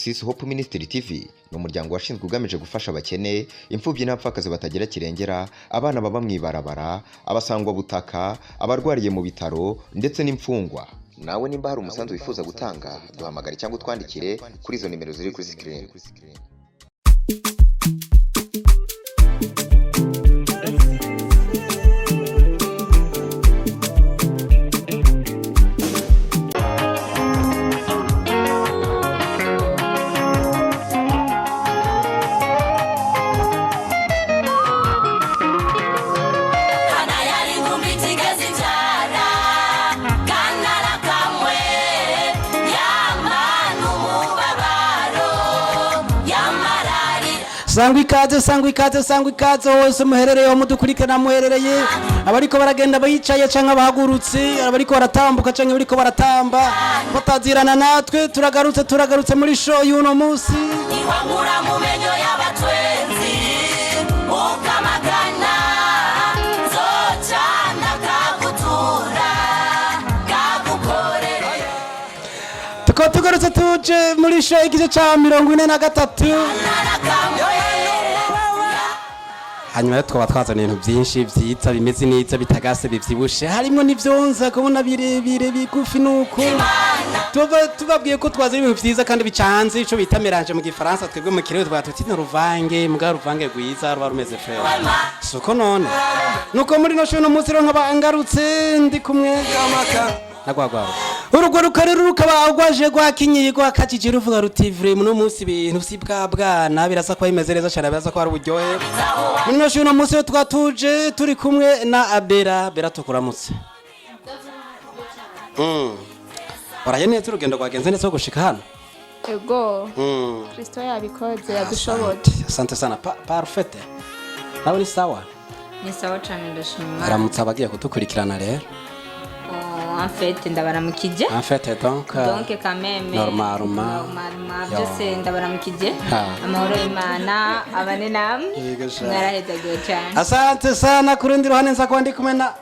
Sis Hope Ministry TV ni umuryango washinzwe ugamije gufasha abakene, imfubyi n'abapfakazi batagira kirengera, abana baba mwibarabara, abasangwa butaka, abarwariye mu bitaro ndetse n'imfungwa. Nawe nimba hari umusanzu wifuza gutanga, duhamagare cyangwa utwandikire kuri izo nimero ziri kuri screen. Sangwa ikaze hose muherereye ho mudukurikirana muherereye abariko baragenda bayicaye canke abahagurutse abariko baratambuka canke bariko baratamba batazirana natwe turagarutse muri show y'uno munsi iwangura mu menyo y'abatwenzi mukamagana zocana kagutura kagukorera tugarutse tuje muri show igice ca 43 hanyuma twaba twazana ibintu byinshi byiza bimeze neza bitagase bivyibushe harimo n'ivyonza kubona birebire bigufi nuko tubabwiye ko twazana ibintu byiza kandi bicanze ico bita mélange mu gifaransa twebwe mu kirere twatuti no ruvange mbwa ruvange rwiza ruba rumeze frère suko none nuko muri no shono munsi ro nkabangarutse ndi kumwe kamaka nagwagwa urugo rukarero rukaba agwaje gwakinyiye gwakajije ruvuga ruti vrai muno munsi ibintu sibwabwana birasa kwa imeze neza cyane birasa kwa ari uburyohe muno shino munsi twatuje turi kumwe na Abera tukuramutse Waraye neza urugendo rwagenze neza gushika hano Ego Kristo yabikoze yadushobote Asante sana parfait nawe ni sawa cyane ndashimira aramutse abagiye kudukurikirana rero en fait ndabaramukije en fait donc quand même normalement byose ndabaramukije amahoro y'Imana abane namwe mwarahezagiwe cyane asante sana kurundi ruhande nza kwandi kumena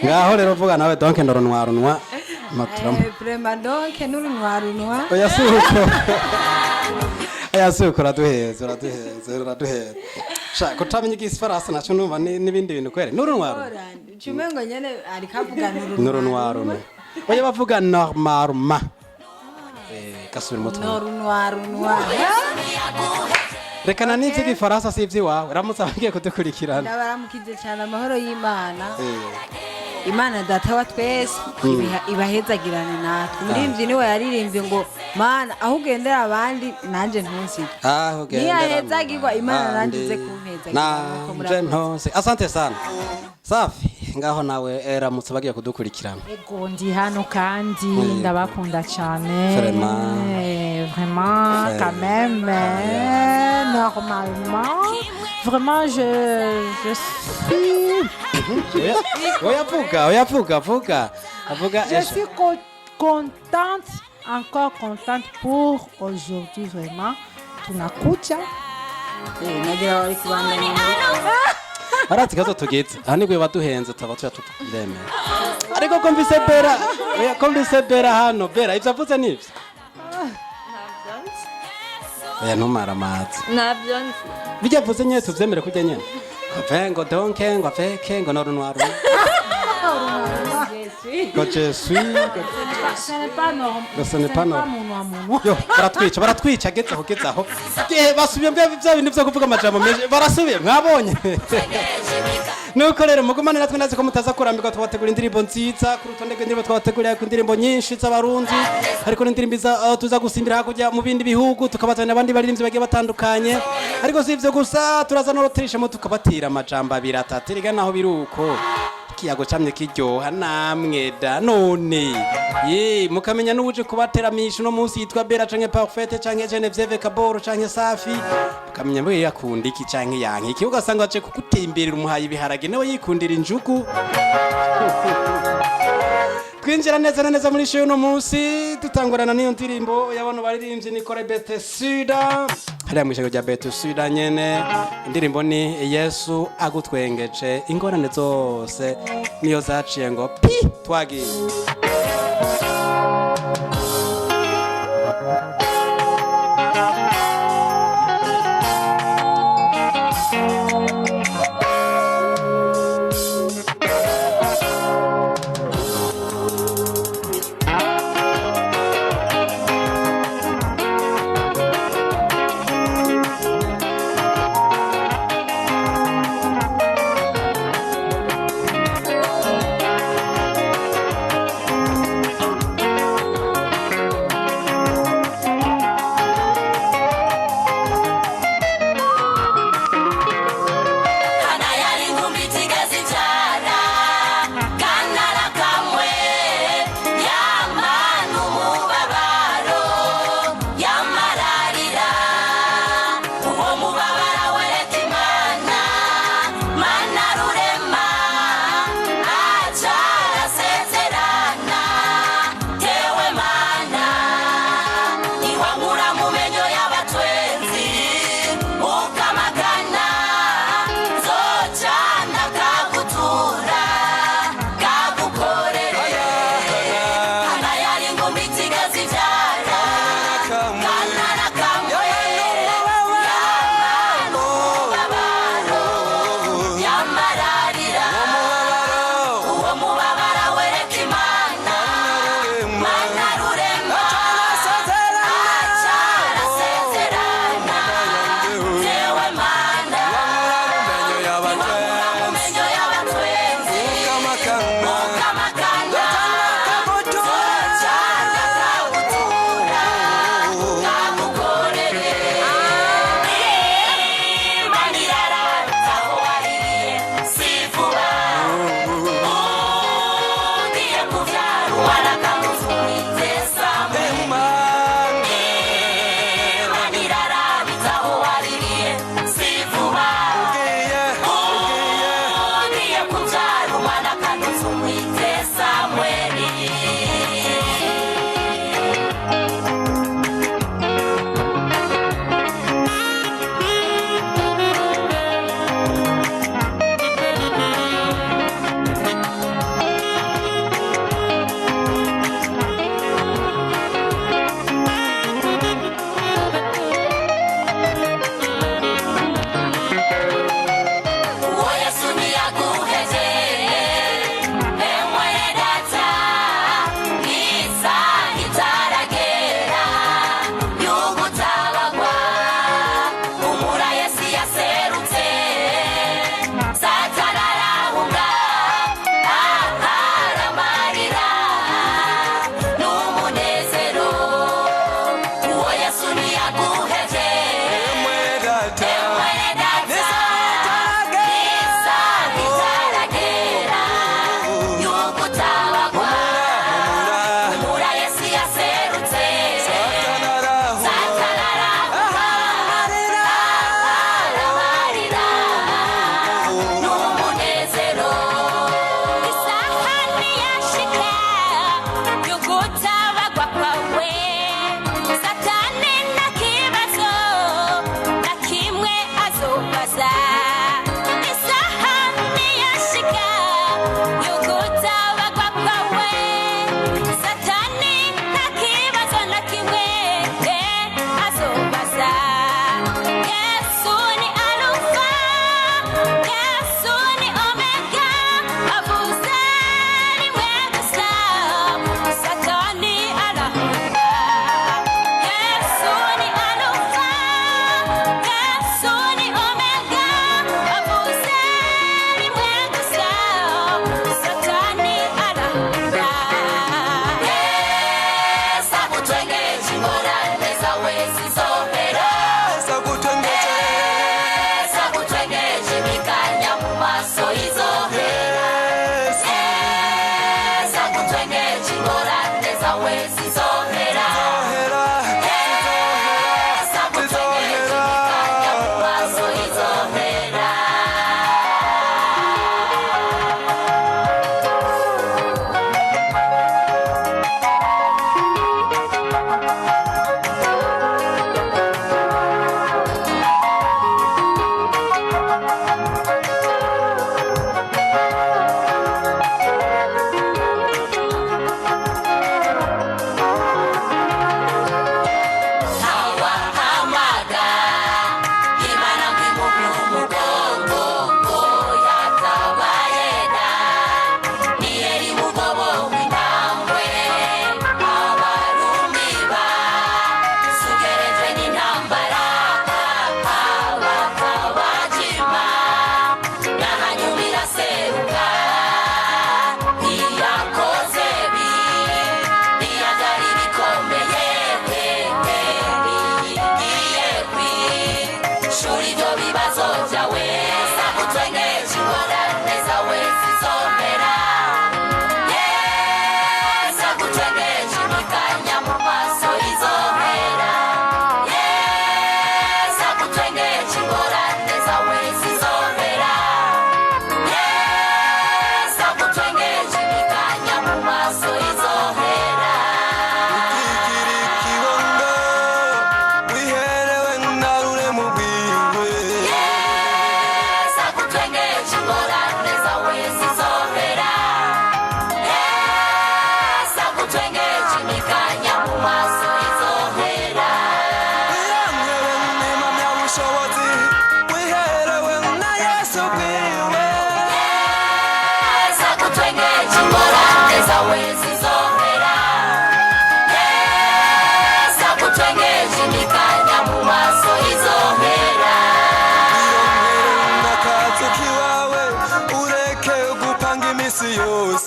ngaho rero vuga nawe donc ndorunwa maturamo vraiment donc nurunwa oya suko raduheza shaka utamenye igisfarasa naco numva n'ibindi bintu kwere nurunwa Chumengo nyene alikavuga nurunwa oya bavuga normalement kasubira mutwe nurunwa rekana n'iki gifaransa sivyi wawe ramutse abagiye kudukurikirana ndabaramukije cyane amahoro y'Imana Imana data wa twese ibahezagirane natwe murimvyi niwe yaririmbye ngo mana aho ugendera abandi nanje ntunsi aho ugendera niyahezagirwa Imana nandize kumpezagirana nanje ntunsi asante sana safi ngaho nawe ramutse bagiye kudukurikirana ego ndi hano kandi ndabakunda cyane vraiment quand même normalement vraiment je suis Je suis encore contente pour aujourd'hui vraiment tunakucha nagira wari kubandanya arati kazo tugeze hani gwe baduhenze taba tuyatukiremera ariko komvise bera hano bera ivyo avuze nivyo oya ntumara amazi nabyo bijya avuze nyene tuvyemere kujya nyene vengo donke ngo aveke ngo norunwaru ngo je suis ce n'est pas normal yo baratwica geze aho basubiye bya bintu byo kuvuga amajambo menshi barasubiye mwabonye nuko rero mugumane natwe nazi ko mutaza kurambirwa twabategura indirimbo nziza ku rutonde rw'indirimbo twabategurira ku indirimbo nyinshi z'abarundi ariko n'indirimbo tuza gusimbira hakujya mu bindi bihugu tukabazana abandi baririmbyi bagiye batandukanye ariko si ivyo gusa turaza n'orotrishemo tukabatira amajambo abiri atatu riga naho biruko kiyago camye kiryoha namwe da none mukamenya n'ubuje kubateramisha no munsi yitwa Bera canke Parfait canke Genevieve Kaboro canke Safi mukamenya mwe yakunda iki canke yanke iki ugasanga baje kugutemberera umuhaye ibiharage nawe yikundira injugu twinjira neza muri show no munsi tutangurana n'iyo ndirimbo y'abantu baririmbye Nicole Bete Suda hariya mwishego rya Bete Suda nyene indirimbo ni Yesu agutwengeje ingorane zose niyo zaciye ngo pi twagiye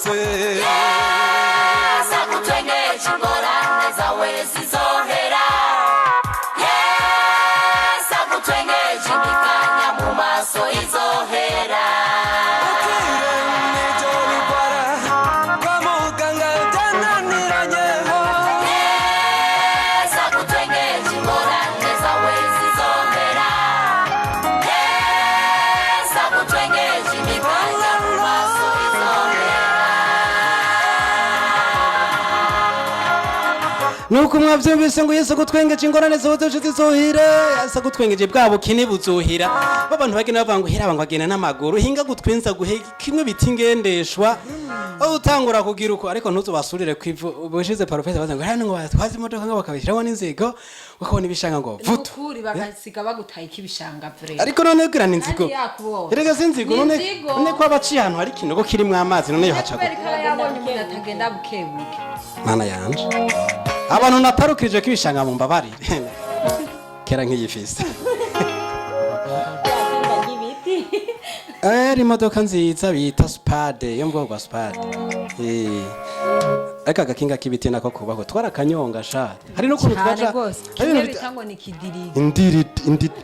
bose Sakutwengeje ingorane zawe zizohera Sakutwengeje imikanya mu maso izohera Sakutwengeje ingorane zawe zizohera Sakutwengeje imikanya mu maso izohera nuko mwavyumvise ngo Yesu gutwengeje ingorane zote zizohira asa gutwengeje bwa bukene buzohira babantu bagenda bavuga ngo hira bagenda n'amaguru hinga gutwenza guhe kimwe biti ngendeshwa utangura kugira uko ariko ntuzobasurire kwivu ubushize parofesa baza ngo hano ngo batwaze imodoka ngo bakabishiraho n'inzigo ukabona ibishanga ngo vutu ukuri bagasiga bagutaye kibishanga vre ariko none bwira n'inzigo Kandi yakubonye. erega sinzigo none N'inzigo. none ko abaciye ahantu hari kinogo kirimwe amazi none yo haca kubera ko yabonye umuntu atagenda bukebuke mana yanje abantu natarukirije ko ibishanga mu mbabarire kera nk'iyifise ari imodoka nziza bita Spade yo mu bwoko bwa Spade ariko agakinga k'ibiti nako kubaho twarakanyonga sha hari no kuntu cyane twaca rwose kimwe bitango ni kidirigi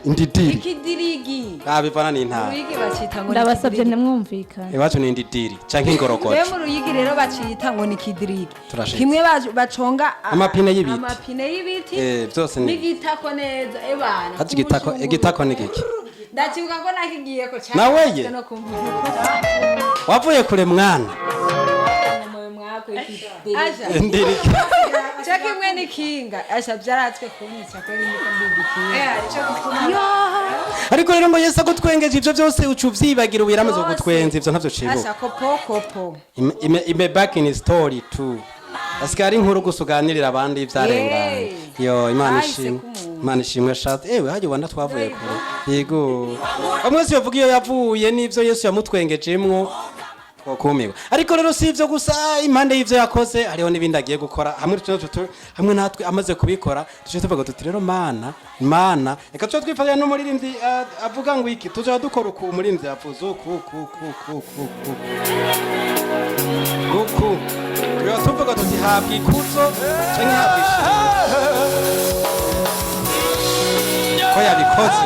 indidiri ikidirigi bivana n'intara uruyigi bacita ngo ndabasabye ntimwumvikane iwacu ni indidiri canke ingorokoce mu ruyigi rero bacita ngo ni kidirigi Turashitse. kimwe baconga Amapine y'ibiti. amapine y'ibiti byose ni n'igitako neza ebana hati igitako ni giki ndakibuka ko nakigiye ko cyane Naweye? no kumva wavuye kure mwana Aja indiri chaki imwe ni kinga asha byaratswe kunyica ko ari niko mbigikiye ariko rero ngo Yesu agutwengeje ivyo byose ucu vyibagira ubiramaze gutwenza ivyo ntavyo cibuka asha kopo ime back in story too asikari inkuru gusuganirira abandi ivyarenganye yo imana Ahise ishimwe k'umuntu. imana ishimwe shat haje wanda twavuye kure yego bamwe si bavuga iyo yavuye n'ivyo Yesu yamutwengejemwo twakumirwa ariko rero si ivyo gusa impande y'ivyo yakoze hariho n'ibindi agiye gukora hamwe natwe amaze kubikora tuje tuvuga tuti rero mana reka tuje twifatanya n'umuririmbyi avuga ngo iki tuje dukora uku umuririmbyi yavuze uku rero tuvuga tuti habwa ikuzo canke habwa ishimwe ko yabikoze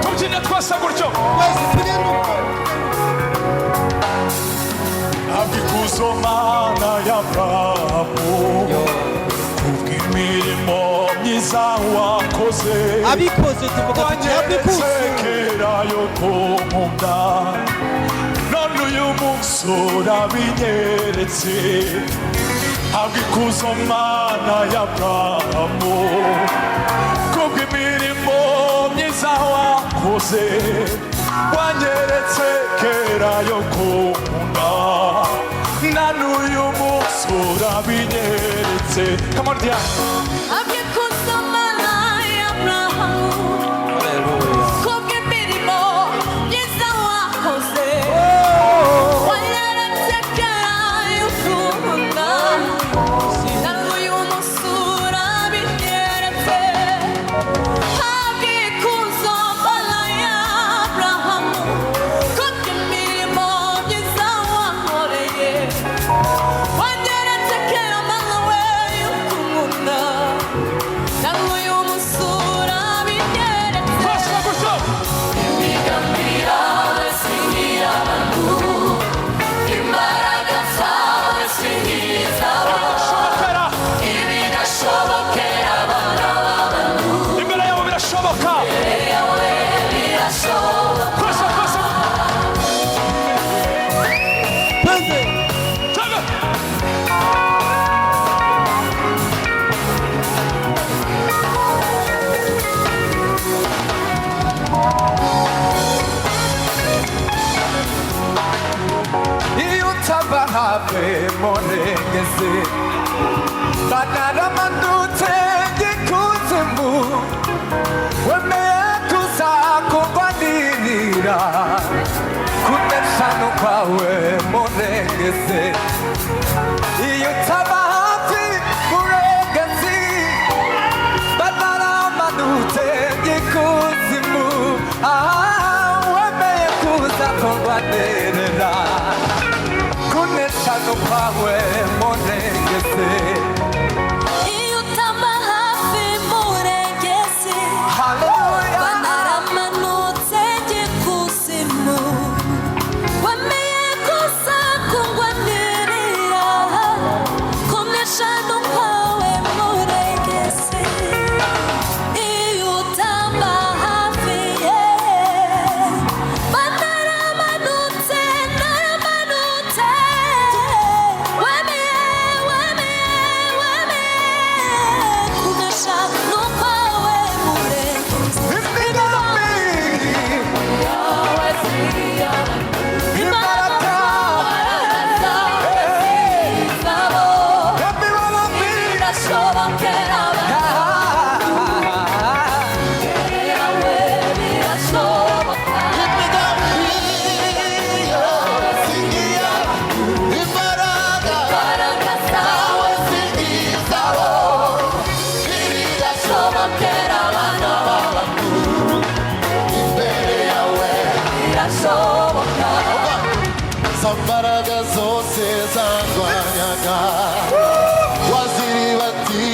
tubyina twasa gutyo habwa ikuzo mana y'Abrahamu kubw'imirimo myiza wakoze abikoze tuvuga tuti habwa ikuzo wanyerekera yo kumunda none uyu munsi urabinyeretse habwa ikuzo mana y'Abrahamu kubw'imirimo myiza wakoze wanyeretse kera yo kumunda none uyu munsi urabinyeretse come on dear monengeze banaramanutse gikuzimu wemeye kuzakubanirira kuneshano kwawe monengeze iyo utaba hafi murengezi banaramanutse gikuzimu kunanirira kunesha no kwawe monegese iyo utamba hafi murengezi haleluya banaramanutse gikuzimu wemeye kuza kungwanirira kunesha no kwawe murengezi iyo utamba hafi banaramanutse naramanutse wemeye kunesha no kwawe murengezi Sambaraga zose zangwanyaga waziribati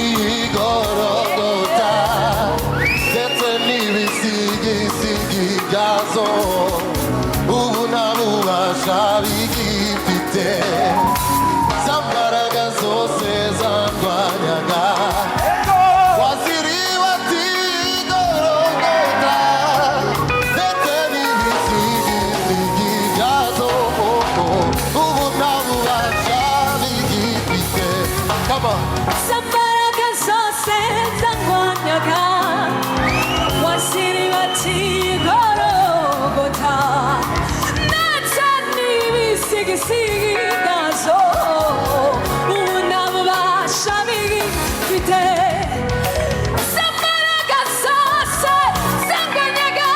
igorogota ndetse n'ibisigisigi byazo ubu nta bubasha bigifite Sambaraga zose zangwanyaga waziribati igorogota ndetse n'ibisigisigi byazo ubu nta bubasha bigifite Come on. Sambaraga zose zangwanyaga wasiribati igorogota ndetse n'ibisigisigi byazo ubu nta bubasha bigifite Sambaraga zose zangwanyaga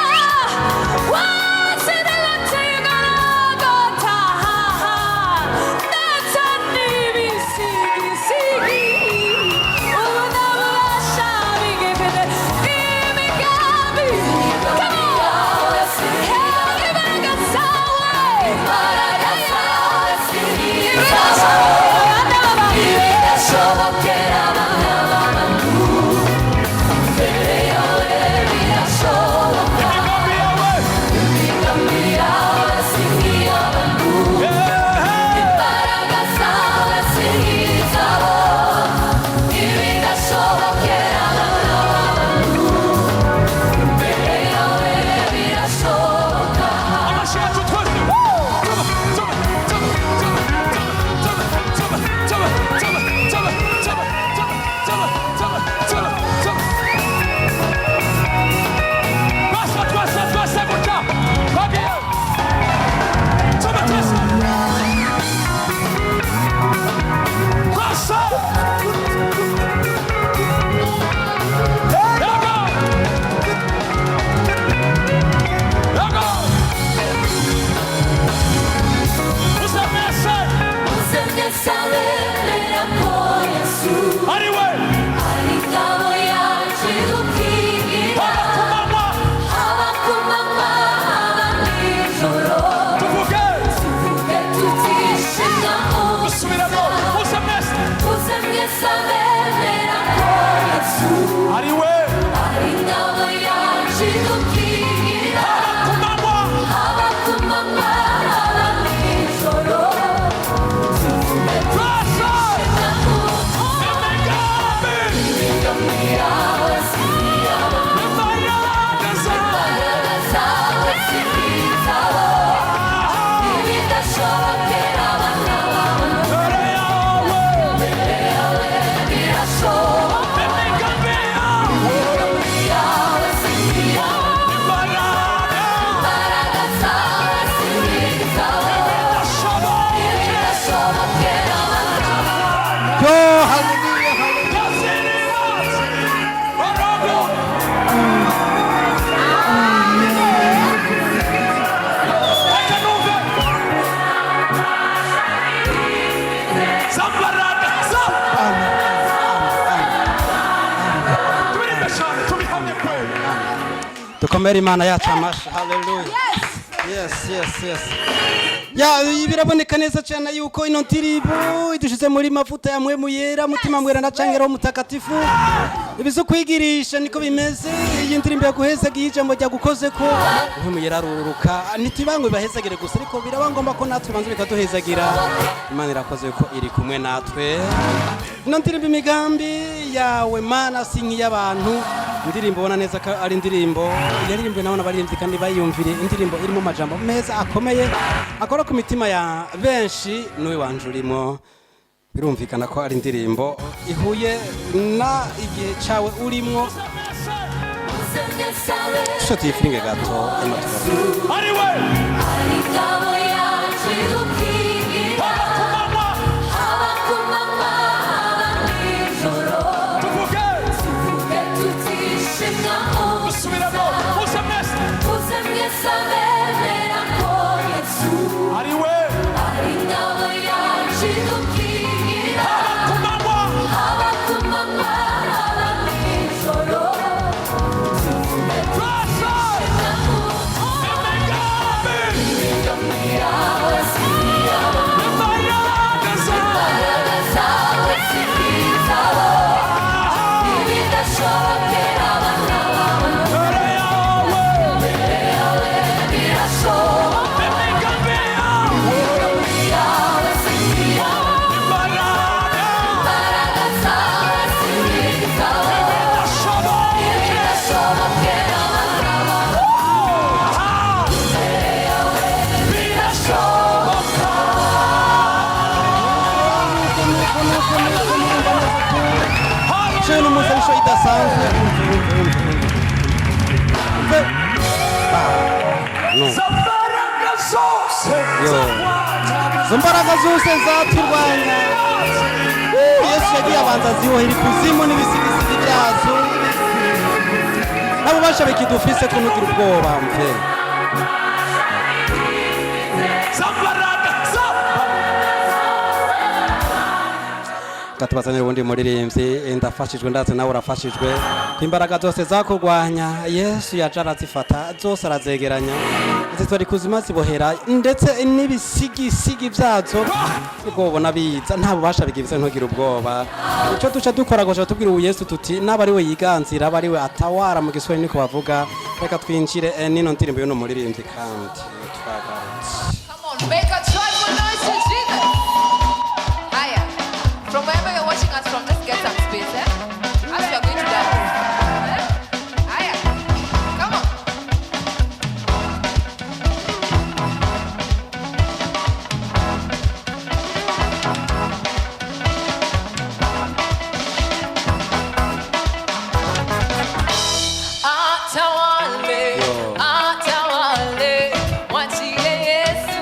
wasiribati igorogota ndetse n'ibisigisigi ubu nta bubasha bigifite imigambi imbaraga zawe birashobokera abana b'abantu imbere yawe birashoboka imigambi yawe si nk'iy'abantu imbaraga zawe si nk'izabo ibidashobokera abana b'abantu imbere yawe birashoboka Usemnesabera ko Yesu ari ingabo yacu idukingira haba ku manywa haba nijoro tuvuge tutishimira usemnesabera ko Yesu ari ingabo yacu idukingira haba ku manywa haba nijoro dukomere imana yacu amashi haleluya yes. Ya biraboneka neza cyane yuko ino ndirimbo idushize muri mavuta ya mwemu yera mutima mwera na cangero mutakatifu ibizo kwigirisha niko bimeze iyi ndirimbo yaguhezagiye ijambo ryagukoze ko mwemu yera aruruka nitibangwe bahezagire gusa ariko birabangomba ko natwe banze bikaduhezagira Imana irakoze ko iri kumwe natwe ino ndirimbo imigambi yawe mana sinki y'abantu indirimbo ubona neza ko ari indirimbo yaririmbwe nabona baririmbyi kandi bayumvire indirimbo irimo amajambo meza akomeye akora ku mitima ya benshi n'uwi wanje urimo birumvikana ko ari indirimbo ihuye na igihe cawe urimo shoti ifiringe gato amatora ari we ingabo yacu idukingira haba ku manywa haba nijoro tuvuge tutishimwa dusubiremo muze mwese uze mwese abemera ko Yesu ari we ari ingabo yacu idukingira ku manywa haba ku manywa haba nijoro twese imigambi yawe si yawe imbaraga zawe zawe si izabo ibidashobokera abana bawe mbere yawe birashoboka imigambi yawe si iyawe imbaraga imbaraga zawe si izabo ibidashobokera abana bawe birashoboka cyo n'umuzanisho idasanzwe imbaraga zose izo mbaraga zose zaturwanya Yesu yagiye abanza ziwohera ikuzimu n'ibisigisigi byazo n'abubasha bikidufise tunugire ubwoba mve imbaraga gatubazanira ubundi muririmbyi ndafashijwe ndaze nawe urafashijwe ko imbaraga zose zakurwanya Yesu yaje arazifata zose arazegeranya zitwara ikuzima zibohera ndetse n'ibisigisigi byazo ubwo ubona biza nta bubasha bigibise ntugire ubwoba icyo duca dukora ngo tubwire ubu Yesu tuti n'aba ari we yiganzira aba ari we atawara mu giswahili niko bavuga reka twinjire nino ndirimbo y'uno muririmbyi kandi twagarutse. Come on, make a joyful noise to Jesus. Higher. From wherever you're watching us from, let's get some space, eh? As we are going to dance. Eh? Higher. Come on. Atawale, atawale, mwachie Yesu,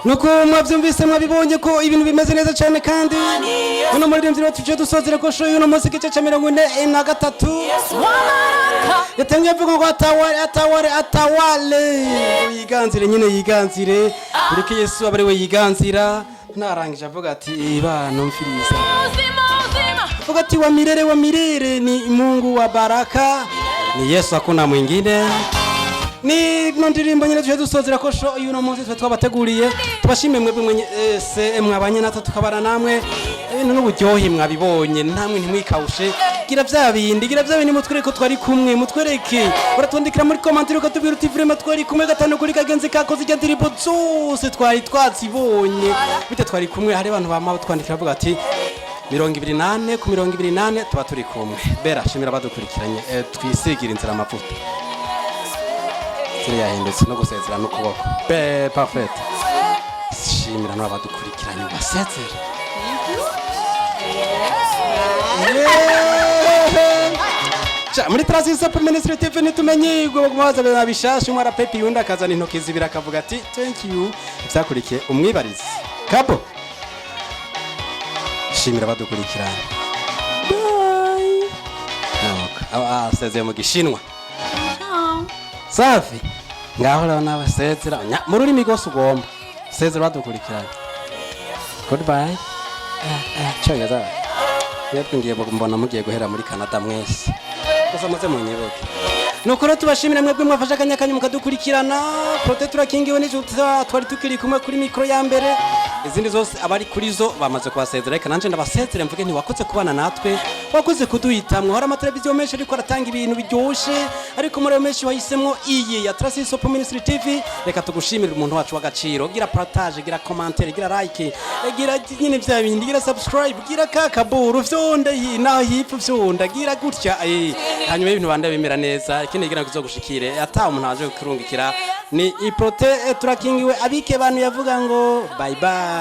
nuko mwabyumvise mwabibonye ko ibintu bimeze neza cyane kandi uno muririmbyi rero tuje dusozera ko show y'uno munsi gice cya 43 yatangiye avuga ngo atawale yiganzire nyine yiganzire ureke Yesu abari we yiganzira narangije avuga ati bana mfiriza avuga ati wa mirere ni Mungu wa baraka ni Yesu hakuna mwingine ni ndirimbo nyine tuje dusozera ko show y'uno munsi twe twabateguriye tubashime mwebwe mwese mwabanye natwe tukabana namwe ibintu n'uburyohe mwabibonye namwe ntimwikawushe gira bya bindi mutwereke ko twari kumwe mutwereke uratondekera muri commentaire ukatubwira uti vraiment twari kumwe gatano kuri kagenzi kakoze ijya ndirimbo zose twari twazibonye bite twari kumwe hari abantu bamaho twandikira bavuga ati 28 ku 28 tuba turi kumwe bera shimira badukurikiranye twisigira inzira amavuta yahindutse no gusezera no kuboko parfait shimira n'abadukurikiranye basezera muri Transition Ministry TV nitumenyirwe gumaza bishasha umara pepi yunda akazana intoki zibira akavuga ati thank you byakurikiye umwibarize kapo shimira badukurikiranye bye sezeye mu gishinwa safi ngaho rero n'abasezera mu rurimi rwose ugomba sezera badukurikiranye goodbye cyangwa ngiye mbona mugiye guhera muri Canada mwese gusa muze mu nyibuke nuko rero tubashimira mwebwe mwafashe akanya mukadukurikirana Protector King we n'icyo twari tukiri kumwe kuri mikro ya mbere izindi zose abari kuri zo bamaze kubasezera reka nanje ndabasezera mvuge nti wakoze kubana natwe wakoze kuduhitamwe hora amateleviziyo menshi ariko aratanga ibintu biryoshe ariko muri menshi wahisemo iyi ya Transition Ministry TV reka tugushimira umuntu wacu w'agaciro gira partage gira commentaire gira like gira nyine bya bindi gira subscribe gira kakaburu vyonda naho hipfu vyonda gira gutya hanyuma ibintu bande bimera neza ikindi gira kuzogushikire ata umuntu aje kurungikira ni iprote turakingiwe abike abantu yavuga ngo bye bye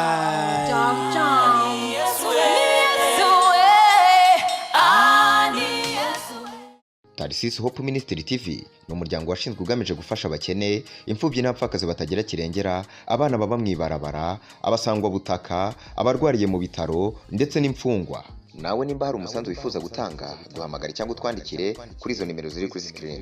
Tarsis Hope Ministry TV ni umuryango washinzwe ugamije gufasha abakene imfubyi n'abapfakazi batagira kirengera abana baba mwibarabara abasangwa butaka abarwariye mu bitaro ndetse n'imfungwa nawe nimba hari umusanzu wifuza gutanga duhamagare cyangwa utwandikire kuri izo nimero ziri kuri screen